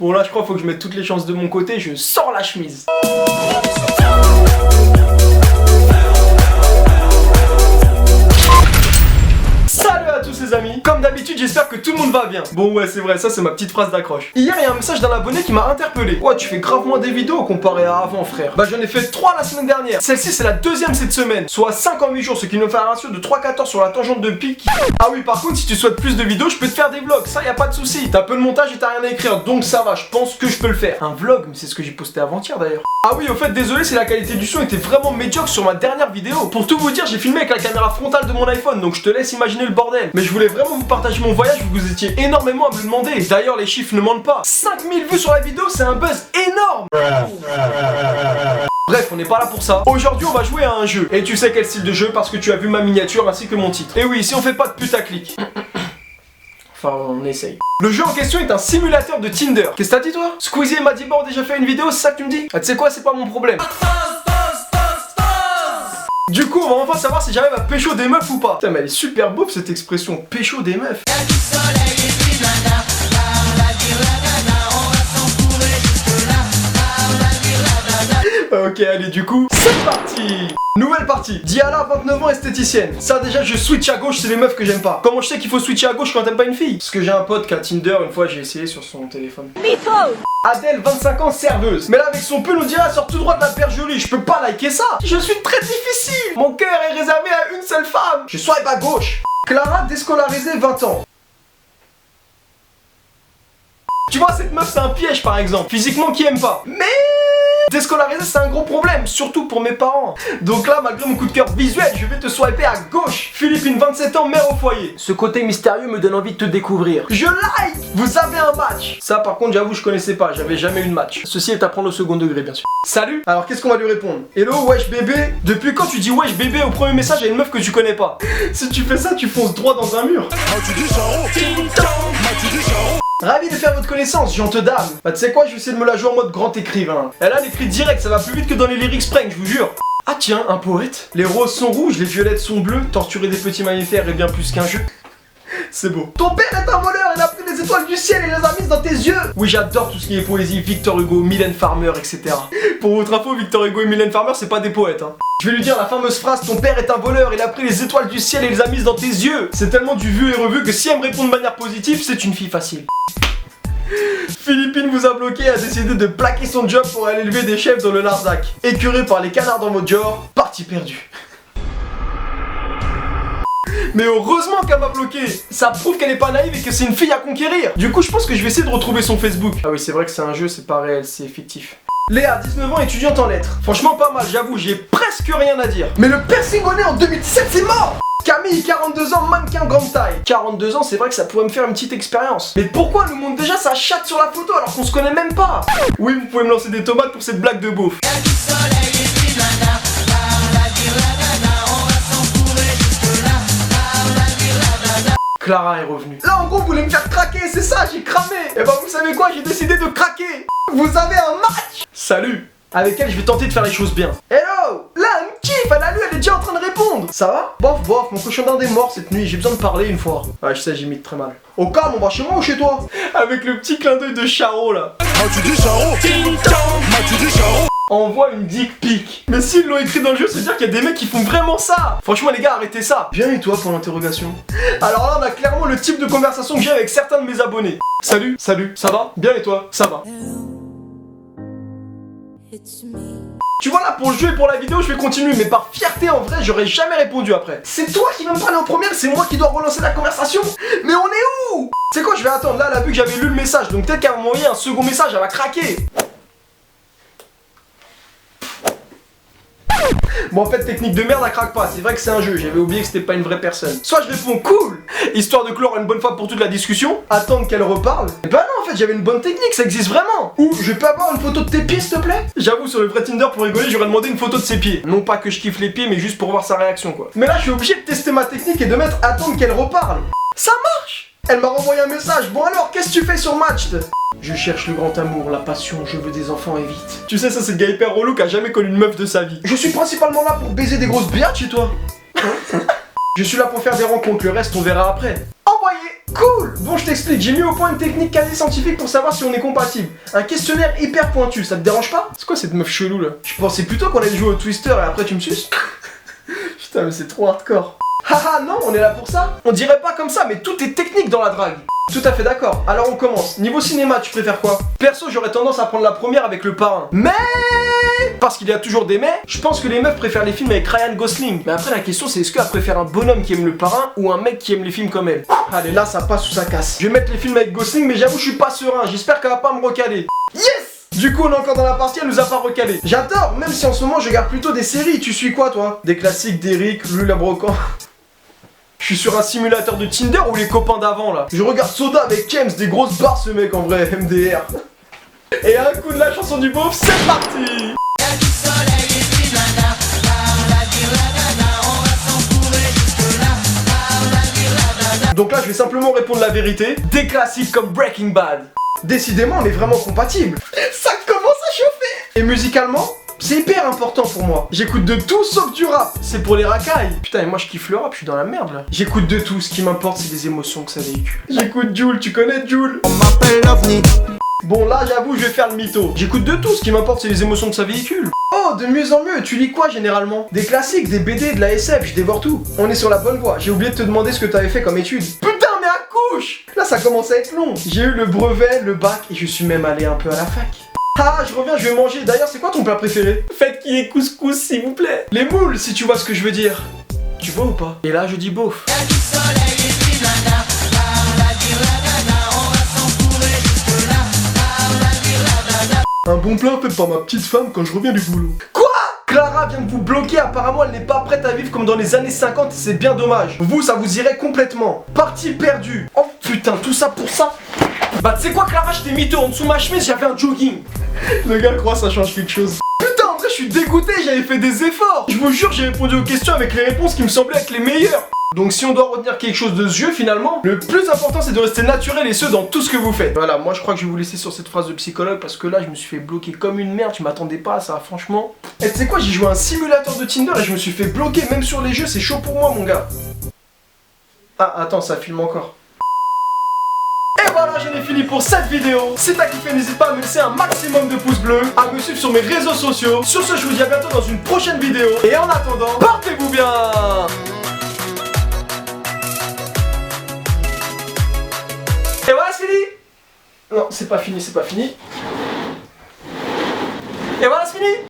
Bon là je crois qu'il faut que je mette toutes les chances de mon côté, je sors la chemise. Salut à tous les amis. Comme d'habitude j'espère que tout le monde va bien. Bon ouais c'est vrai, ça c'est ma petite phrase d'accroche. Hier il y a un message d'un abonné qui m'a interpellé. Ouais tu fais grave moins des vidéos comparé à avant frère. Bah j'en ai fait 3 la semaine dernière. Celle-ci c'est la deuxième cette semaine. Soit 5 en 8 jours, ce qui nous fait un ratio de 3-14 sur la tangente de pique. Ah oui par contre si tu souhaites plus de vidéos je peux te faire des vlogs, ça y a pas de souci. T'as peu de montage et t'as rien à écrire donc ça va, je pense que je peux le faire. Un vlog, mais c'est ce que j'ai posté avant-hier d'ailleurs. Ah oui au fait désolé si la qualité du son était vraiment médiocre sur ma dernière vidéo. Pour tout vous dire j'ai filmé avec la caméra frontale de mon iPhone donc je te laisse imaginer le bordel. Mais je voulais vraiment vous partager mon voyage, vous étiez énormément à me le demander. D'ailleurs les chiffres ne mentent pas. 5000 vues sur la vidéo c'est un buzz énorme. Bref, on n'est pas là pour ça. Aujourd'hui, on va jouer à un jeu. Et tu sais quel style de jeu parce que tu as vu ma miniature ainsi que mon titre. Et oui, si on fait pas de putaclic. Enfin, on essaye. Le jeu en question est un simulateur de Tinder. Qu'est-ce que t'as dit toi? Squeezie et Madiba ont déjà fait une vidéo, c'est ça que tu me dis? Ah, tu sais quoi, c'est pas mon problème. Du coup, on va enfin savoir si j'arrive à pécho des meufs ou pas. Putain, mais elle est super beau cette expression, pécho des meufs. Ok, allez, du coup, c'est parti. Nouvelle partie. Diala, 29 ans, esthéticienne. Ça déjà, je switch à gauche, c'est les meufs que j'aime pas. Comment je sais qu'il faut switcher à gauche quand t'aimes pas une fille? Parce que j'ai un pote qui a Tinder, une fois j'ai essayé sur son téléphone. Adèle, 25 ans, serveuse. Mais là, avec son pull, on dirait elle sort tout droit de la Perle Jolie. Je peux pas liker ça. Je suis très difficile. Mon cœur est réservé à une seule femme. Je swipe à gauche. Clara, déscolarisée, 20 ans. Tu vois, cette meuf, c'est un piège par exemple. Physiquement, qui aime pas. Mais déscolarisé c'est un gros problème, surtout pour mes parents. Donc là, malgré mon coup de cœur visuel, je vais te swiper à gauche. Philippine, 27 ans, mère au foyer. Ce côté mystérieux me donne envie de te découvrir. Je like. Vous avez un match. Ça par contre j'avoue je connaissais pas, j'avais jamais eu de match. Ceci est à prendre au second degré bien sûr. Salut. Alors qu'est-ce qu'on va lui répondre? Hello wesh bébé. Depuis quand tu dis wesh bébé au premier message à une meuf que tu connais pas? Si tu fais ça tu fonces droit dans un mur. Ravi de faire votre connaissance, gente dame. Bah tu sais quoi, je vais essayer de me la jouer en mode grand écrivain. Elle a l'écrit direct, ça va plus vite que dans les lyrics Spring, je vous jure. Ah tiens, un poète. Les roses sont rouges, les violettes sont bleues. Torturer des petits mammifères est bien plus qu'un jeu. C'est beau. Ton père est un voleur, il a pris les étoiles du ciel et les a mises dans tes yeux. Oui, j'adore tout ce qui est poésie, Victor Hugo, Mylène Farmer, etc. Pour votre info, Victor Hugo et Mylène Farmer, c'est pas des poètes, hein. Je vais lui dire la fameuse phrase, ton père est un voleur, il a pris les étoiles du ciel et les a mises dans tes yeux. C'est tellement du vu et revu que si elle me répond de manière positive, c'est une fille facile. Philippine vous a bloqué et a décidé de plaquer son job pour aller élever des chefs dans le Larzac. Écœuré par les canards dans votre genre, partie perdue. Mais heureusement qu'elle m'a bloqué. Ça prouve qu'elle est pas naïve et que c'est une fille à conquérir. Du coup je pense que je vais essayer de retrouver son Facebook. Ah oui c'est vrai que c'est un jeu, c'est pas réel, c'est fictif. Léa, 19 ans, étudiante en lettres. Franchement pas mal, j'avoue, j'ai presque rien à dire. Mais le piercing au nez en 2017 c'est mort. Camille, 42 ans, mannequin grande taille. 42 ans, c'est vrai que ça pourrait me faire une petite expérience. Mais pourquoi elle nous montre déjà sa chatte sur la photo alors qu'on se connaît même pas? Oui, vous pouvez me lancer des tomates pour cette blague de beauf. Clara est revenue. Là en gros vous voulez me faire craquer, c'est ça, j'ai cramé. Et bah vous savez quoi, j'ai décidé de craquer. Vous avez un match. Salut. Avec elle je vais tenter de faire les choses bien. Hello. Là elle me kiffe, elle a lu, elle est déjà en train de répondre. Ça va? Bof bof, mon cochon d'Inde est mort cette nuit, j'ai besoin de parler une fois. Ouais je sais, j'imite très mal. Au calme, on va chez moi ou chez toi? Avec le petit clin d'œil de Charo là. Tu dis Charo? Tu dis Charo? Envoie une dick pic. Mais s'ils l'ont écrit dans le jeu, c'est dire qu'il y a des mecs qui font vraiment ça. Franchement les gars, arrêtez ça. Bien et toi pour l'interrogation? Alors là on a clairement le type de conversation que j'ai avec certains de mes abonnés. Salut, salut, ça va? Bien et toi? Ça va. Tu vois là pour le jeu et pour la vidéo je vais continuer, mais par fierté en vrai j'aurais jamais répondu après. C'est toi qui vas me parler en première, c'est moi qui dois relancer la conversation. Mais on est où? C'est quoi, je vais attendre, là elle a vu que j'avais lu le message, donc peut-être qu'elle va m'envoyer un second message, elle va craquer. Bon en fait technique de merde elle craque pas, c'est vrai que c'est un jeu, j'avais oublié que c'était pas une vraie personne. Soit je réponds cool, histoire de clore une bonne fois pour toute la discussion, attendre qu'elle reparle. Et bah non en fait j'avais une bonne technique, ça existe vraiment. Ou je peux avoir une photo de tes pieds s'il te plaît? J'avoue sur le vrai Tinder pour rigoler j'aurais demandé une photo de ses pieds. Non pas que je kiffe les pieds mais juste pour voir sa réaction quoi. Mais là je suis obligé de tester ma technique et de mettre attendre qu'elle reparle. Ça marche. Elle m'a renvoyé un message, bon alors qu'est-ce que tu fais sur Match? Je cherche le grand amour, la passion, je veux des enfants et vite. Tu sais ça c'est le gars hyper relou qui a jamais connu une meuf de sa vie. Je suis principalement là pour baiser des grosses biatches chez toi. Je suis là pour faire des rencontres, le reste on verra après. En Envoyé. Cool. Bon, je t'explique, j'ai mis au point une technique quasi scientifique pour savoir si on est compatible. Un questionnaire hyper pointu, ça te dérange pas? C'est quoi cette meuf chelou là? Je pensais plutôt qu'on allait jouer au Twister et après tu me suces. Putain, mais c'est trop hardcore. Haha, non, on est là pour ça. On dirait pas comme ça, mais tout est technique dans la drague. Tout à fait d'accord. Alors on commence. Niveau cinéma, tu préfères quoi? Perso, j'aurais tendance à prendre la première avec Le Parrain. Mais parce qu'il y a toujours des mais, je pense que les meufs préfèrent les films avec Ryan Gosling. Mais après la question c'est est-ce qu'elle préfère un bonhomme qui aime Le Parrain ou un mec qui aime les films comme elle? Allez, là ça passe ou ça casse. Je vais mettre les films avec Gosling, mais j'avoue je suis pas serein. J'espère qu'elle va pas me recaler. Yes! Du coup on est encore dans la partie, elle nous a pas recalé. J'adore, même si en ce moment je regarde plutôt des séries. Tu suis quoi toi? Des classiques d'Eric, Lulu la Brocante. Je suis sur un simulateur de Tinder ou les copains d'avant là. Je regarde Soda avec Kems, des grosses barres ce mec en vrai, MDR. Et un coup de la chanson du beauf, c'est parti. Donc là je vais simplement répondre la vérité. Des classiques comme Breaking Bad. Décidément on est vraiment compatibles. Ça commence à chauffer. Et musicalement, c'est hyper important pour moi. J'écoute de tout sauf du rap. C'est pour les racailles. Putain, et moi je kiffe le rap, je suis dans la merde là. J'écoute de tout, ce qui m'importe c'est les émotions que ça véhicule. J'écoute Jul, tu connais Jul? On m'appelle l'OVNI. Bon là j'avoue je vais faire le mytho. J'écoute de tout, ce qui m'importe c'est les émotions que ça véhicule. Oh, de mieux en mieux, tu lis quoi généralement? Des classiques, des BD, de la SF, je dévore tout. On est sur la bonne voie, j'ai oublié de te demander ce que t'avais fait comme études. Putain mais accouche! Là ça commence à être long. J'ai eu le brevet, le bac et je suis même allé un peu à la fac. Ah, je reviens, je vais manger. D'ailleurs, c'est quoi ton plat préféré? Faites qu'il y ait couscous, s'il vous plaît. Les moules, si tu vois ce que je veux dire. Tu vois ou pas? Et là, je dis beauf. Un bon plat fait par ma petite femme quand je reviens du boulot. Quoi? Clara vient de vous bloquer, apparemment elle n'est pas prête à vivre comme dans les années 50 et c'est bien dommage. Vous, ça vous irait complètement. Partie perdue. Oh putain, tout ça pour ça? Bah tu sais quoi Clara, je t'ai mytho, en dessous de ma chemise j'avais un jogging. Le gars croit ça change quelque chose. Putain, en vrai je suis dégoûté, j'avais fait des efforts. Je vous jure, j'ai répondu aux questions avec les réponses qui me semblaient être les meilleures. Donc si on doit retenir quelque chose de ce jeu finalement, le plus important c'est de rester naturel et ce dans tout ce que vous faites. Voilà, moi je crois que je vais vous laisser sur cette phrase de psychologue parce que là je me suis fait bloquer comme une merde, je m'attendais pas à ça franchement. Et tu sais quoi, j'ai joué à un simulateur de Tinder et je me suis fait bloquer même sur les jeux, c'est chaud pour moi mon gars. Ah attends, ça filme encore. Et voilà, j'en ai fini pour cette vidéo. Si t'as kiffé, n'hésite pas à me laisser un maximum de pouces bleus, à me suivre sur mes réseaux sociaux. Sur ce, je vous dis à bientôt dans une prochaine vidéo. Et en attendant, portez-vous bien. Et voilà, c'est fini. Non, c'est pas fini, c'est pas fini. Et voilà, c'est fini.